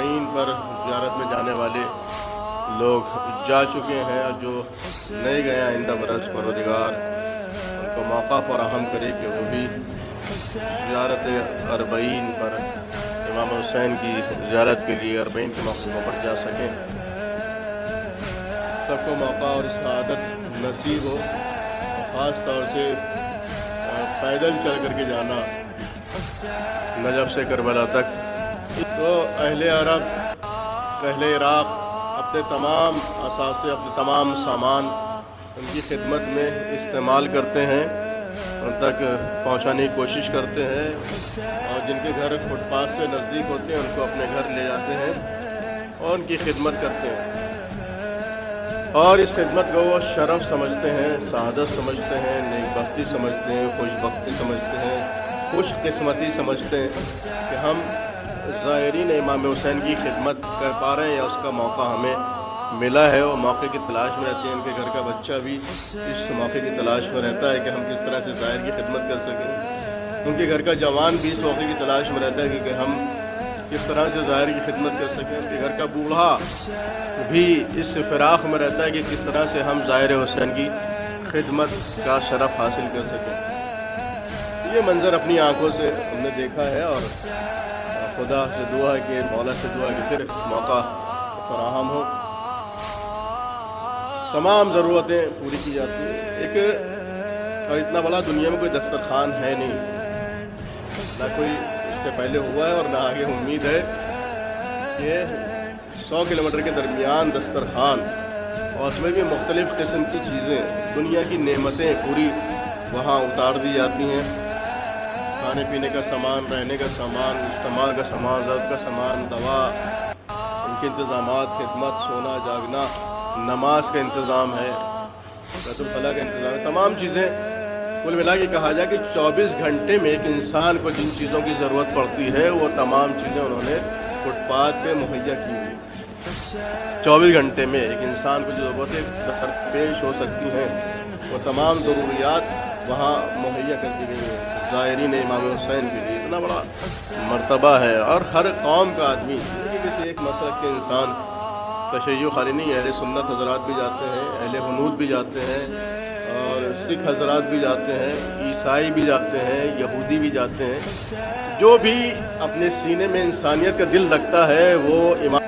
अरबईन पर ज़ियारत में जाने वाले लोग जा चुके हैं, और जो नहीं गए आइंदा बरस परवरदिगार उनको मौका फराहम करे कि वो भी ज़ियारत अरबईन पर इमाम हुसैन की ज़ियारत के लिए अरबईन के मौके पर जा सकें। सबको मौका और सआदत नसीब हो। ख़ास तौर से पैदल चल करके जाना नजफ से करबला तक, तो अहले अरब अहले इराक़ अपने तमाम असासे, अपने तमाम सामान उनकी खिदमत में इस्तेमाल करते हैं, उन तक पहुंचाने की कोशिश करते हैं, और जिनके घर फुटपाथ से नज़दीक होते हैं उनको अपने घर ले जाते हैं और उनकी खिदमत करते हैं। और इस खिदमत को वो शरफ समझते हैं, सआदत समझते हैं, नेकबख्ती समझते हैं, खुशबख्ती समझते हैं, खुशकिस्मती समझते हैं कि हम ज़ायरीन इमाम हुसैन की खिदमत कर पा रहे हैं, या उसका मौका हमें मिला है। वो मौके की तलाश में रहते हैं। उनके घर का बच्चा भी इस मौके की तलाश में रहता है कि हम किस तरह से ज़ाहिर की खिदमत कर सकें। उनके घर का जवान भी इस मौके की तलाश में रहता है कि हम किस तरह से ज़ाहिर की खिदमत कर सकें। उनके घर का बूढ़ा भी इस फिराक में रहता है कि किस तरह से हम ज़ाहिर हुसैन की खिदमत का शरफ हासिल कर सकें। ये मंज़र अपनी आंखों से हमने देखा है, और खुदा से दुआ है कि मौला से दुआ है कि फिर मौका फराहम हो, तमाम ज़रूरतें पूरी की जाती हैं। एक और इतना बड़ा दुनिया में कोई दस्तरखान है नहीं, ना कोई इससे पहले हुआ है और ना आगे उम्मीद है कि 100 किलोमीटर के दरमियान दस्तरखान, और उसमें भी मुख्तलिफ़ किस्म की चीज़ें, दुनिया की नेमतें पूरी वहाँ उतार दी जाती हैं। खाने पीने का सामान, रहने का सामान, इस्तेमाल का सामान, ज़रूरत का सामान, दवा, इनके इंतज़ामात, खिदमत, सोना जागना, नमाज का इंतज़ाम है, बैतुल-ख़ला का इंतज़ाम है, तमाम चीज़ें कुल मिला के कहा जाए कि 24 घंटे में एक इंसान को जिन चीज़ों की ज़रूरत पड़ती है वो तमाम चीज़ें उन्होंने फुटपाथ पे मुहैया की हुई। 24 घंटे में एक इंसान को जो ज़रूरतें दरपेश हो सकती हैं वो तमाम ज़रूरियात वहाँ मुहैया कर दी गई हैं ज़ायरीन इमाम हुसैन के लिए। इतना बड़ा मर्तबा है, और हर कौम का आदमी, किसी एक मसलक के इंसान, तशय्युअ खाली नहीं, अहले सुन्नत हज़रात भी जाते हैं, अहले हुनूद भी जाते हैं, और सिख हज़रात भी जाते हैं, ईसाई भी जाते हैं, यहूदी भी जाते हैं। जो भी अपने सीने में इंसानियत का दिल रखता है वो इमाम